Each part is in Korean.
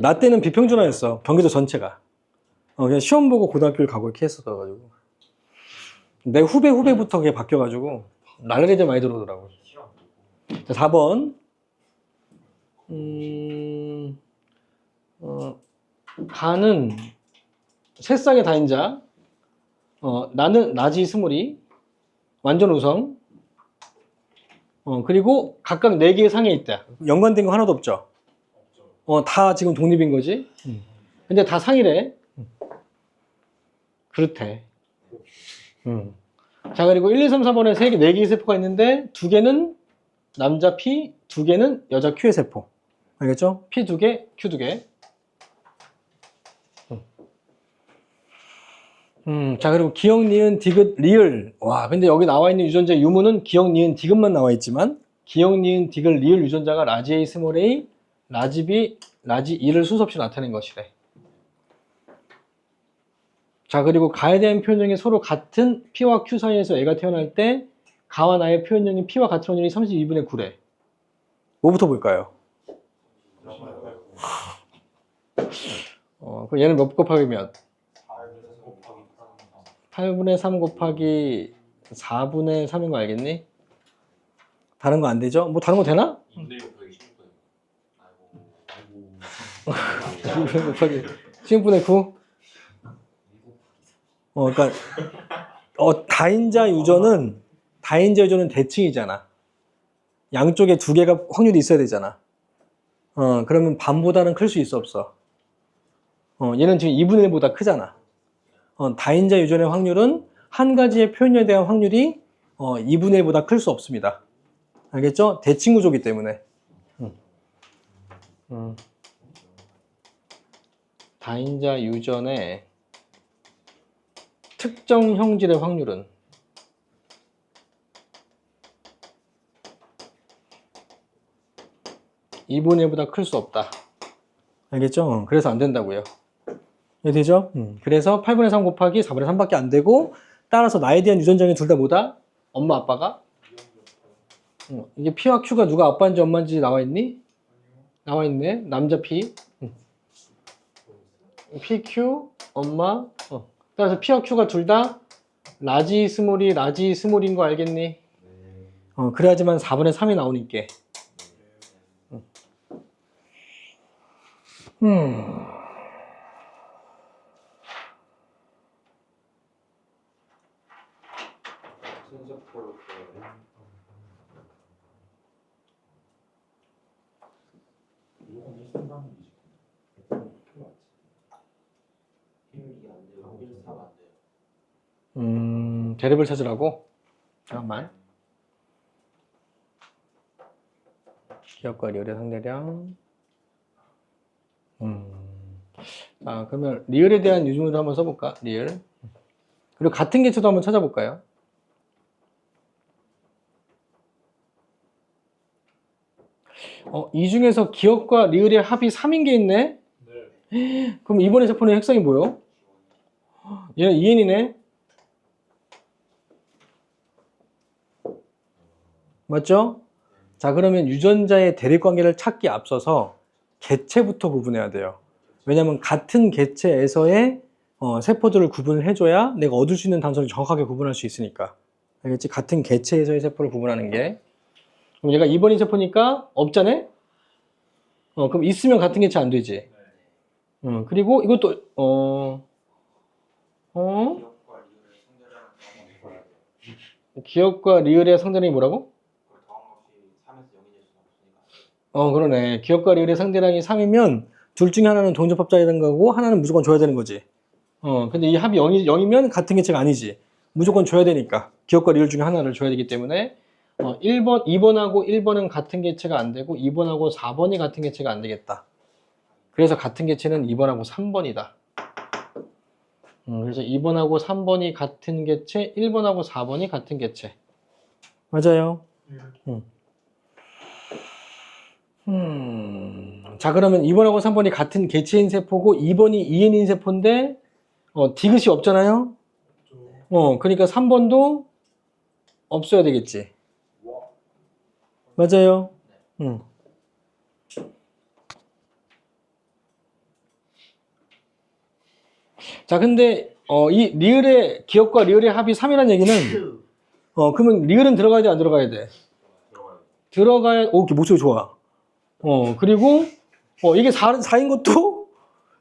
나 때는 비평준화였어. 경기도 전체가. 그냥 시험 보고 고등학교를 가고 이렇게 했었어가지고. 내 후배부터 그게 바뀌어가지고 날라리들 많이 들어오더라고. 자, 4번. 가는 새싹의 다인자. 나는 나지 스물이 완전 우성. 그리고 각각 4개의 상에 있다. 연관된 거 하나도 없죠. 다 지금 독립인 거지. 근데 다 상이래. 그렇대. 자, 그리고 1, 2, 3, 4번에 4개의 세포가 있는데 2개는 남자 P, 2개는 여자 Q의 세포. 알겠죠? P 2개, Q 2개. 자, 그리고 기억, 니은, 디귿, 리을. 와, 근데 여기 나와 있는 유전자 유무는 기억, 니은, 디귿만 나와 있지만 기억, 니은, 디귿, 리을 유전자가 라지 A, 스몰 a, 라지 B, 라지 E를 순서 없이 나타낸 것이래. 자, 그리고 가에 대한 표현형이 서로 같은 P와 Q 사이에서 애가 태어날 때 가와 나의 표현형이 P와 같은 확률이 32분의 9래. 뭐부터 볼까요? 그럼 얘는 몇 곱하기 몇? 8분의 3 곱하기 4분의 3인 거 알겠니? 다른 거 안 되죠? 뭐 다른 거 되나? 2분의 곱하기 10분의 2분의 곱하기 10분의 9? 그러니까 다인자 유전은 대칭이잖아. 양쪽에 2개가 확률이 있어야 되잖아. 그러면 반보다는 클 수 있어 없어? 얘는 지금 2분의 1보다 크잖아. 다인자 유전의 확률은 한 가지의 표현에 대한 확률이 2분의 1보다 클 수 없습니다. 알겠죠? 대칭 구조기 때문에. 다인자 유전의 특정 형질의 확률은 2분의 1보다 클 수 없다. 알겠죠? 그래서 안 된다고요. 이해되죠? 그래서 8분의 3 곱하기 4분의 3밖에 안 되고, 따라서 나에 대한 유전자는 둘 다 뭐다? 엄마, 아빠가? 이게 P와 Q가 누가 아빠인지 엄마인지 나와 있니? 나와 있네. 남자 P. PQ, 엄마. 따라서 P와 Q가 둘 다 라지 스몰이 라지 스몰인 거 알겠니? 그래야지만 4분의 3이 나오니까. 대립을 찾으라고? 잠깐만. 기억과 리을의 상대량. 그러면 리을에 대한 유무를 한번 써볼까? 리을. 그리고 같은 개체도 한번 찾아볼까요? 이 중에서 기억과 리을의 합이 3인 게 있네? 네. 그럼 이번에 세포는 핵성이 뭐요? 얘는 2n이네? 맞죠? 자, 그러면 유전자의 대립관계를 찾기 앞서서 개체부터 구분해야 돼요. 왜냐하면 같은 개체에서의 세포들을 구분을 해줘야 내가 얻을 수 있는 단서를 정확하게 구분할 수 있으니까. 알겠지? 같은 개체에서의 세포를 구분하는 게. 그럼 얘가 2번인 세포니까 없잖아? 그럼 있으면 같은 개체 안 되지? 그리고 이것도, 기억과 리을의 상대량이 뭐라고? 그러네. 기억과 리을의 상대량이 3이면 둘 중에 하나는 동접합자야 되는 거고 하나는 무조건 줘야 되는 거지. 근데 이 합이 0이면 같은 개체가 아니지. 무조건 줘야 되니까. 기억과 리을 중에 하나를 줘야 되기 때문에 2번하고 1번은 같은 개체가 안 되고 2번하고 4번이 같은 개체가 안 되겠다. 그래서 같은 개체는 2번하고 3번이다. 그래서 2번하고 3번이 같은 개체, 1번하고 4번이 같은 개체. 맞아요. 자, 그러면 2번하고 3번이 같은 개체인 세포고 2번이 2n인 세포인데 디귿이 없잖아요. 그러니까 3번도 없어야 되겠지. 맞아요. 자, 근데 이 리을의 기억과 리을의 합이 3이라는 얘기는 그러면 리을은 들어가야 돼, 안 들어가야 돼? 들어가야. 오, 목소리 좋아. 그리고 이게 4인 것도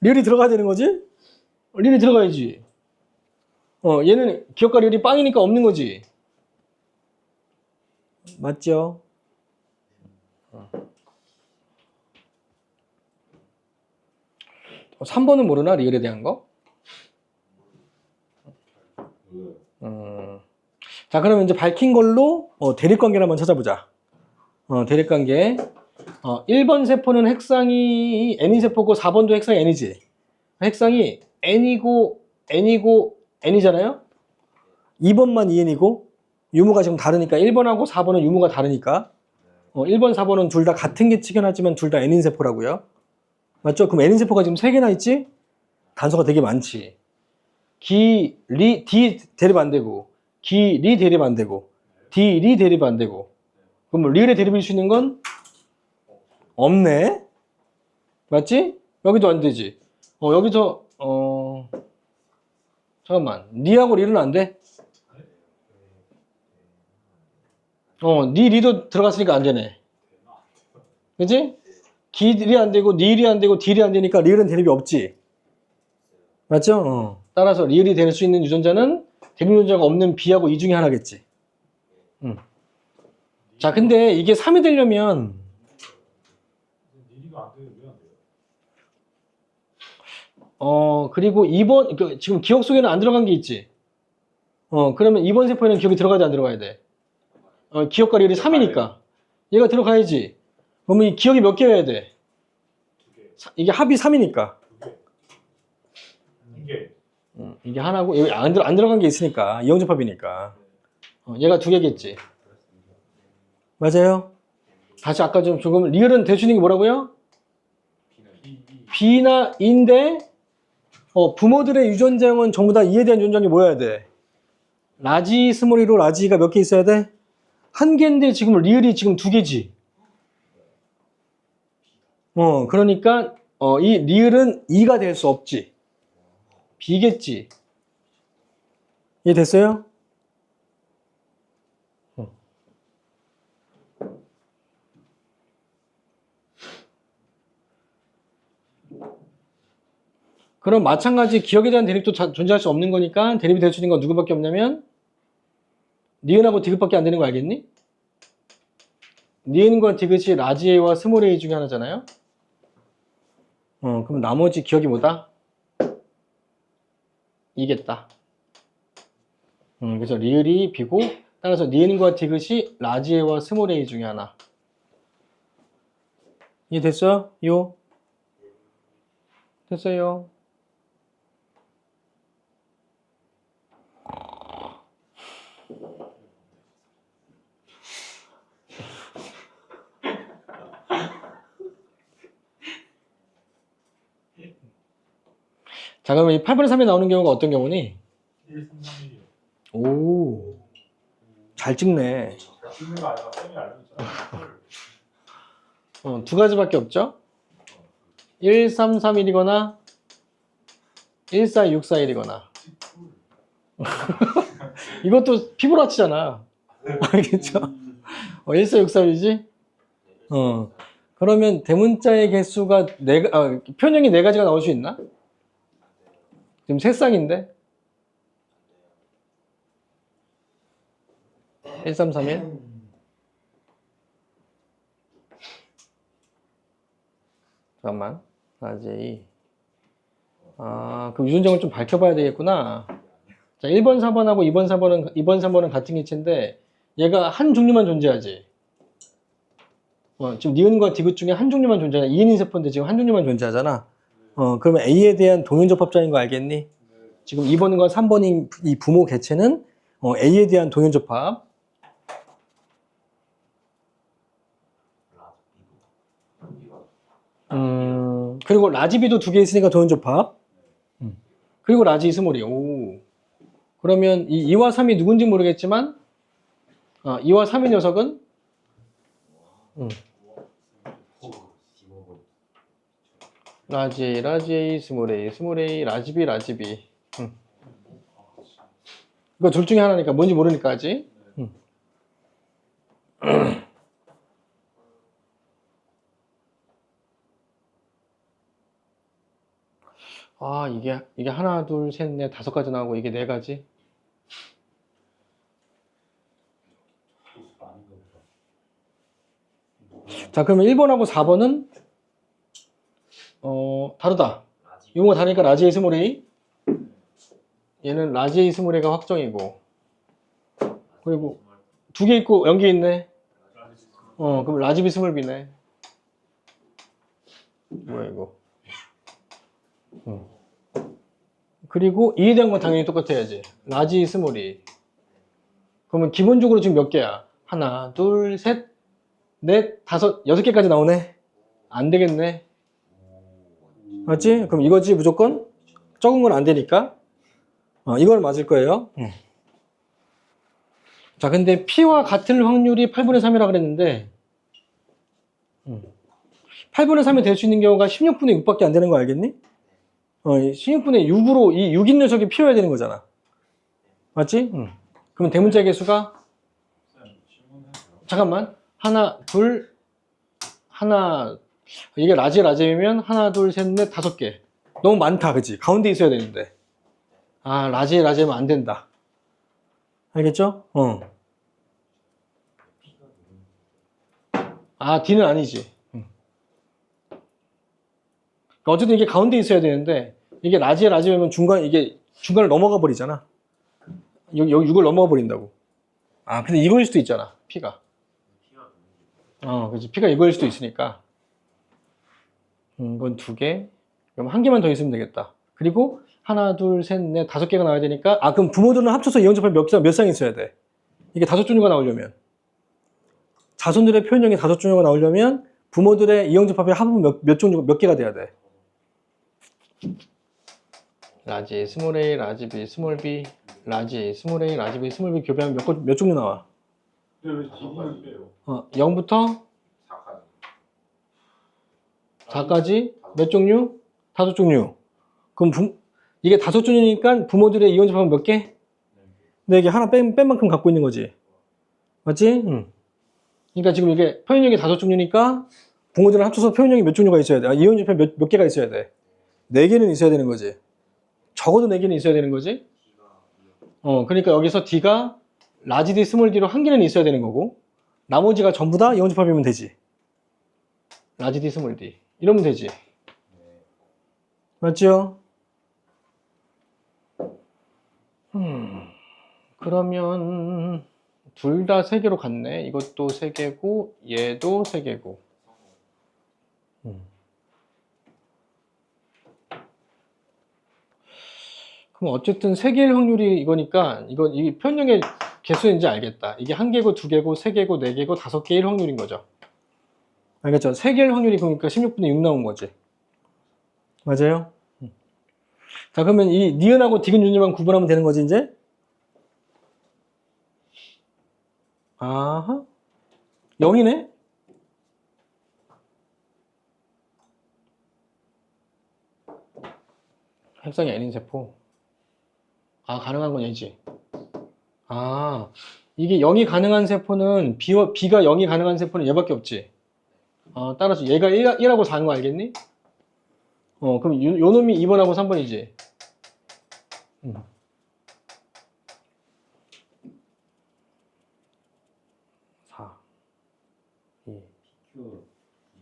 리을이 들어가야 되는 거지? 리을이 들어가야지. 얘는 기억과 리을이 빵이니까 없는 거지. 맞죠? 3번은 모르나? 리을에 대한 거? 자, 그러면 이제 밝힌 걸로 대립관계를 한번 찾아보자. 대립관계. 1번 세포는 핵상이 n인 세포고 4번도 핵상이 n이지. 핵상이 n이고 n이고 n이잖아요. 2번만 2n이고 유무가 지금 다르니까 1번하고 4번은 유무가 다르니까 1번, 4번은 둘 다 같은 계치긴 하지만 둘 다 n인 세포라고요. 맞죠? 그럼 n인 세포가 지금 3개나 있지? 단서가 되게 많지. 기, 리, 디 대립 안 되고 기, 리 대립 안 되고 디, 리 대립 안 되고 그럼 뭐 리을의 대립일 수 있는 건 없네? 맞지? 여기도 안 되지. 여기서 잠깐만. 니하고 리는 안 돼? 니 리도 들어갔으니까 안 되네. 그치? 기리 안 되고 니리 안 되고 딜이 안 되니까 리을은 대립이 없지. 맞죠? 따라서 리을이 될 수 있는 유전자는 대립 유전자가 없는 B하고 E 중에 하나겠지. 자, 근데 이게 3이 되려면 니리가 안 되면 왜 안 돼요? 그리고 2번 지금 기억 속에는 안 들어간 게 있지. 그러면 2번 세포에는 기억이 들어가야 돼, 안 들어가야 돼? 기억과 리을이 3이니까 얘가 들어가야지. 그러면 이 기억이 몇 개여야 돼? 이게 합이 3이니까. 한 개. 이게 하나고 여기 안 들어간 게 있으니까 이형접합이니까 얘가 2개겠지. 맞아요? 다시 아까 좀 조금 리을은 될 수 있는 게 뭐라고요? B나 E인데 부모들의 유전자형은 전부 다 E에 대한 유전자형이 뭐여야 돼? 라지 스몰이로 라지가 몇 개 있어야 돼? 1개인데 지금 리을이 지금 2개지. 그러니까 이 리을은 E가 될 수 없지. B겠지. 이해됐어요? 그럼 마찬가지 기억에 대한 대립도 존재할 수 없는 거니까 대립이 될 수 있는 건 누구밖에 없냐면 니은하고 디귿밖에 안 되는 거 알겠니? 니은과 디귿이 라지 A와 스몰 A 중에 하나잖아요. 그럼 나머지 기억이 뭐다? 이겠다. 그래서 리을이 B고 따라서 니은과 디귿이 라지 A와 스몰 A 중에 하나. 이해됐어요? 됐어요. 자, 그러면 이 8분의 3에 나오는 경우가 어떤 경우니? 1, 3, 3, 1이요. 오, 잘 찍네. 찍는 거 아니라 쌤이 알려줬잖아. 2가지밖에 없죠? 1, 3, 3, 1이거나 1, 4, 6, 4, 1이거나 이것도 피부라치잖아. 알겠죠? 1, 4, 6, 4, 1이지? 그러면 대문자의 개수가 표현형이 4가지가 나올 수 있나? 지금 3쌍인데? 1, 3, 3, 1? 잠깐만. 라지. 그 유전자를 좀 밝혀봐야 되겠구나. 자, 1번, 4번하고 2번, 3번은 같은 개체인데 얘가 한 종류만 존재하지. 지금 니은과 디귿 중에 한 종류만 존재하잖아. 2인인 세포인데 지금 한 종류만 존재하잖아. 그러면 A에 대한 동연접합자인 거 알겠니? 지금 2번과 3번인 이 부모 개체는 A에 대한 동연접합. 그리고 라지 B도 2개 있으니까 동연접합. 그리고 라지 스몰이. 오. 그러면 이 2와 3이 누군지 모르겠지만 2와 3의 녀석은 라지 A, 라지 A, 스몰 A, 스몰 A, 라지 B, 라지 B. 이거 둘 중에 하나니까 뭔지 모르니까 하지. 아, 이게 하나, 둘, 셋, 넷, 다섯 가지 나오고 이게 네 가지? 자, 그러면 1번하고 4번은 다르다. 용어가 다르니까 라지 스몰 a. 얘는 라지 스몰 a가 확정이고. 그리고 두 개 있고 연계 있네. 그럼 라지 비 스몰 b네. 뭐야 이거? 그리고 이에 대한 건 당연히 똑같아야지. 라지 스몰이. 그러면 기본적으로 지금 몇 개야? 하나, 둘, 셋, 넷, 다섯, 여섯 개까지 나오네. 안 되겠네. 맞지? 그럼 이거지 무조건? 적은 건 안 되니까. 이건 맞을 거예요. 자, 근데 P와 같을 확률이 8분의 3이라 그랬는데 8분의 3이 될 수 있는 경우가 16분의 6밖에 안 되는 거 알겠니? 16분의 6으로 이 6인 녀석이 P여야 되는 거잖아. 맞지? 그럼 대문자 개수가 잠깐만. 하나, 둘, 하나, 이게 라지면 하나, 둘, 셋, 넷, 다섯 개. 너무 많다, 그치? 가운데 있어야 되는데. 아, 라지면 안 된다. 알겠죠? 아, D는 아니지. 어쨌든 이게 가운데 있어야 되는데, 이게 라지면 이게 중간을 넘어가 버리잖아. 여기 6을 넘어가 버린다고. 아, 근데 이거일 수도 있잖아, P가. 그치. P가 이거일 수도 있으니까. 이건 두 개. 그럼 한 개만 더 있으면 되겠다. 그리고 하나, 둘, 셋, 넷, 다섯 개가 나와야 되니까, 그럼 부모들은 합쳐서 이원접합 몇 쌍 있어야 돼? 이게 다섯 종류가 나오려면. 자손들의 표현형이 다섯 종류가 나오려면, 부모들의 이형접합의 합은 몇 개가 돼야 돼? 라지, 스몰 a, 라지 b, 스몰 b, 라지, 스몰 a, 라지 b, 스몰 b 교배하면 몇 종류 나와? 근데 왜 지금을 빼요? 0부터 4까지. 4까지 몇 종류? 다섯 종류. 그럼 이게 다섯 종류니까 부모들의 이혼접합은 몇 개? 네 개. 하나 뺀 만큼 갖고 있는 거지. 맞지? 그러니까 지금 이게 표현형이 다섯 종류니까 부모들은 합쳐서 표현형이 몇 종류가 있어야 돼? 이혼접합 몇 개가 있어야 돼? 네 개는 있어야 되는 거지. 적어도 네 개는 있어야 되는 거지. 그러니까 여기서 D가 라지 D, 스몰 D로 한 개는 있어야 되는 거고 나머지가 전부 다 이혼접합이면 되지. 라지 D, 스몰 D. 이러면 되지. 맞죠? 그러면 둘 다 세 개로 갔네. 이것도 세 개고 얘도 세 개고. 그럼 어쨌든 세 개일 확률이 이거니까 이 표현형의 개수인지 알겠다. 이게 한 개고 두 개고 세 개고 네 개고 다섯 개일 확률인 거죠. 알겠죠? 세 개일 확률이 그러니까 16분의 6 나온 거지. 맞아요? 자, 그러면 이 니은하고 디귿 윤율만 구분하면 되는 거지, 이제? 아하. 0이네? heb상이 n인 세포. 가능한 건 얘지. 이게 0이 가능한 세포는 B가 0이 가능한 세포는 얘밖에 없지. 따라서 얘가 1하고 4인 거 알겠니? 그럼 요 놈이 2번하고 3번이지. 4, 2. PQ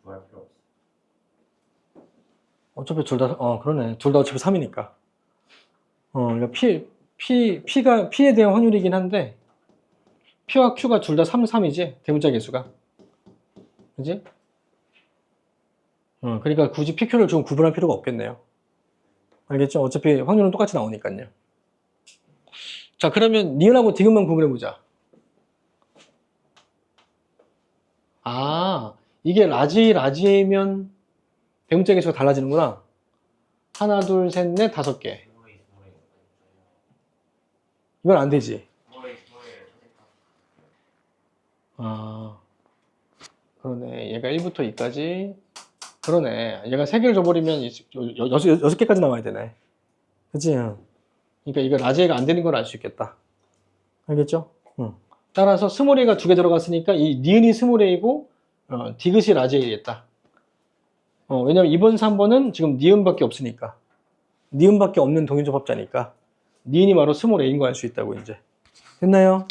구할 필요 없어. 어차피 둘 다, 그러네. 둘 다 어차피 3이니까. 그러니까 P에 대한 확률이긴 한데, P와 Q가 둘 다 3이지? 대문자 개수가. 그지? 그러니까 굳이 PQ를 좀 구분할 필요가 없겠네요. 알겠죠? 어차피 확률은 똑같이 나오니까요. 자, 그러면 니은하고 디귿만 구분해보자. 이게 라지이면 대문자 개수가 달라지는구나. 하나, 둘, 셋, 넷, 다섯 개. 이건 안 되지. 그러네. 얘가 1부터 2까지. 그러네. 얘가 3개를 줘버리면 여섯 개까지 나와야 되네. 그치? 그러니까 이거 라지 A가 안 되는 걸 알 수 있겠다. 알겠죠? 따라서 스몰 a가 두 개 들어갔으니까 이 니은이 스몰 a고 디귿이 라지 a겠다. 왜냐면 2번, 3번은 지금 니은밖에 없으니까. 니은밖에 없는 동의조합자니까 니은이 바로 스몰 a인 거 알 수 있다고 이제. 됐나요?